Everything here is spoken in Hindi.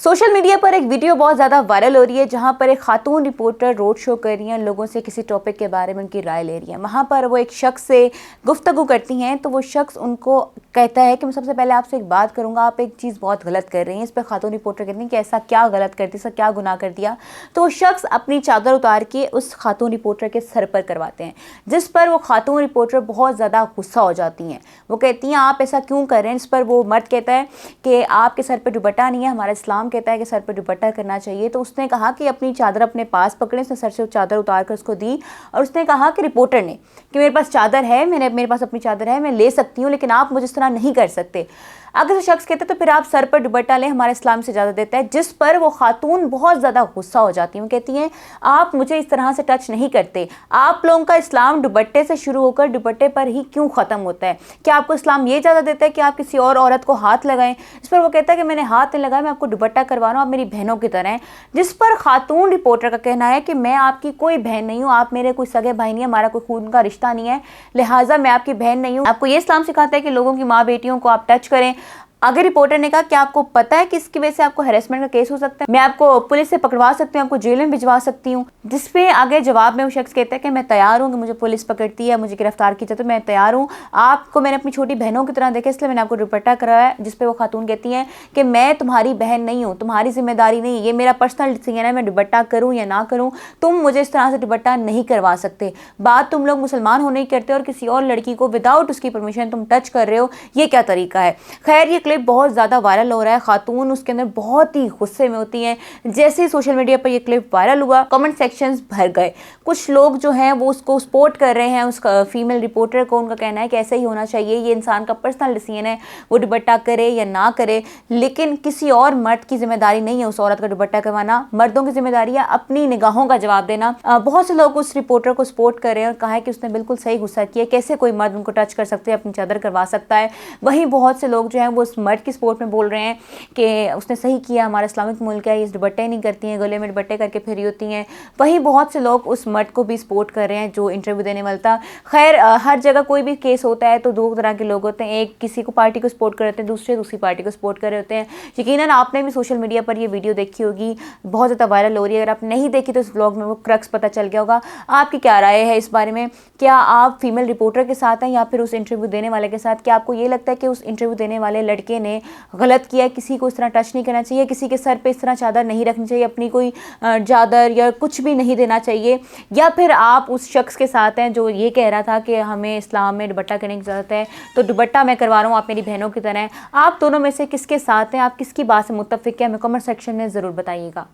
सोशल मीडिया पर एक वीडियो बहुत ज़्यादा वायरल हो रही है जहां पर एक खातून रिपोर्टर रोड शो कर रही हैं, लोगों से किसी टॉपिक के बारे में उनकी राय ले रही हैं। वहां पर वो एक शख्स से गुफ्तगू करती हैं तो वो शख्स उनको कहता है कि मैं सबसे पहले आपसे एक बात करूंगा, आप एक चीज़ बहुत गलत कर रही हैं। इस पर खातून रिपोर्टर कहती हैं कि ऐसा क्या गलत करती, ऐसा क्या गुनाह कर दिया। तो वो शख्स अपनी चादर उतार के उस खातून रिपोर्टर के सर पर करवाते हैं, जिस पर वो खातून रिपोर्टर बहुत ज़्यादा गुस्सा हो जाती हैं। वो कहती हैं आप ऐसा क्यों कर रहे हैं। इस पर वो मर्द कहता है कि आपके सर पर दुपट्टा नहीं है, हमारा इस्लाम कहता है कि सर पर दुपट्टा करना चाहिए। तो उसने कहा कि अपनी चादर अपने पास पकड़े, उसने सर से चादर उतार कर उसको दी और उसने कहा कि रिपोर्टर ने कि मेरे पास चादर है, मेरे पास अपनी चादर है, मैं ले सकती हूँ, लेकिन आप मुझे इस तरह नहीं कर सकते। अगर शख्स कहते तो फिर आप सर पर दुपट्टा लें, हमारे इस्लाम से ज़्यादा देता है। जिस पर वो खातून बहुत ज़्यादा गुस्सा हो जाती है। वो कहती हैं आप मुझे इस तरह से टच नहीं करते, आप लोगों का इस्लाम दुपट्टे से शुरू होकर दुपट्टे पर ही क्यों ख़त्म होता है? क्या आपको इस्लाम ये ज़्यादा देता है कि आप किसी और औरत को हाथ लगाएं? इस पर वो कहता है कि मैंने हाथ नहीं लगाया, मैं आपको दुपट्टा करवा रहा हूँ, आप मेरी बहनों की तरह हैं। जिस पर खातून रिपोर्टर का कहना है कि मैं आपकी कोई बहन नहीं हूँ, आप मेरे कोई सगे भाई नहीं है, हमारा कोई खून का रिश्ता नहीं है, लिहाजा मैं आपकी बहन नहीं हूँ। आपको ये इस्लाम सिखाता है कि लोगों की माँ बेटियों को आप टच करें। अगर रिपोर्टर ने कहा कि आपको पता है कि इसकी वजह से आपको हैरेसमेंट का केस हो सकता है, मैं आपको पुलिस से पकड़वा सकती हूँ, आपको जेल में भिजवा सकती हूँ। जिसपे आगे जवाब में वो शख्स कहता है कि मैं तैयार हूँ कि मुझे पुलिस पकड़ती है, मुझे गिरफ्तार की जाए तो मैं तैयार हूँ, आपको मैंने अपनी छोटी बहनों की तरह देखा इसलिए मैंने आपको दुपट्टा कराया है। जिसपे वो खातून कहती है कि मैं तुम्हारी बहन नहीं हूँ, तुम्हारी जिम्मेदारी नहीं, ये मेरा पर्सनल डिसीजन है, मैं दुपट्टा करूँ या ना करूँ, तुम मुझे इस तरह से दुपट्टा नहीं करवा सकते। बात तुम लोग मुसलमान होने की करते हो और किसी और लड़की को विदाउट उसकी परमिशन तुम टच कर रहे हो, ये क्या तरीका है? खैर ये क्लिप बहुत ज़्यादा वायरल हो रहा है, खातून उसके अंदर बहुत ही गुस्से में होती हैं। जैसे ही सोशल मीडिया पर ये क्लिप वायरल हुआ, कमेंट सेक्शंस भर गए। कुछ लोग जो हैं वो उसको सपोर्ट कर रहे हैं, उस फीमेल रिपोर्टर को। उनका कहना है कि ऐसा ही होना चाहिए, ये इंसान का पर्सनल डिसीजन है, वो दुपट्टा करे या ना करे, लेकिन किसी और मर्द की जिम्मेदारी नहीं है उस औरत का दुपट्टा करवाना। मर्दों की जिम्मेदारी है अपनी निगाहों का जवाब देना। बहुत से लोग उस रिपोर्टर को सपोर्ट कर रहे हैं और कहा है कि उसने बिल्कुल सही गुस्सा किया, कैसे कोई मर्द उनको टच कर सकते हैं, अपनी चादर करवा सकता है। वहीं बहुत से लोग जो हैं वो उस मर्द की सपोर्ट में बोल रहे हैं कि उसने सही किया, हमारा इस्लामिक मुल्क है, ये दुपट्टे नहीं करती हैं, गले में दुपट्टे करके फिरी होती हैं। वहीं बहुत से लोग उस मर्द को भी सपोर्ट कर रहे हैं जो इंटरव्यू देने वाला था। खैर हर जगह कोई भी केस होता है तो दो तरह के लोग होते हैं, एक किसी को पार्टी को सपोर्ट कर रहे होते हैं, दूसरी पार्टी को सपोर्ट कर रहे होते हैं। यकीनन आपने भी सोशल मीडिया पर ये वीडियो देखी होगी, बहुत ज़्यादा वायरल हो रही है। अगर आप नहीं देखी तो इस व्लॉग में वो क्रक्स पता चल गया होगा। आपकी क्या राय है इस बारे में? क्या आप फीमेल रिपोर्टर के साथ हैं या फिर उस इंटरव्यू देने वाले के साथ? क्या आपको ये लगता है कि उस इंटरव्यू देने वाले लड़के ने गलत किया है, किसी को इस तरह टच नहीं करना चाहिए, किसी के सर पे इस तरह चादर नहीं रखनी चाहिए, अपनी कोई चादर या कुछ भी नहीं देना चाहिए? या फिर आप उस शख्स के साथ हैं जो ये कह रहा था कि हमें इस्लाम में दुपट्टा करने की ज़रूरत है तो दुपट्टा मैं करवा रहा हूँ, आप मेरी बहनों की तरह हैं? आप दोनों में से किसके साथ हैं? आप किसकी बात से मुत्तफिक हैं? हमें कमेंट सेक्शन में ज़रूर बताइएगा।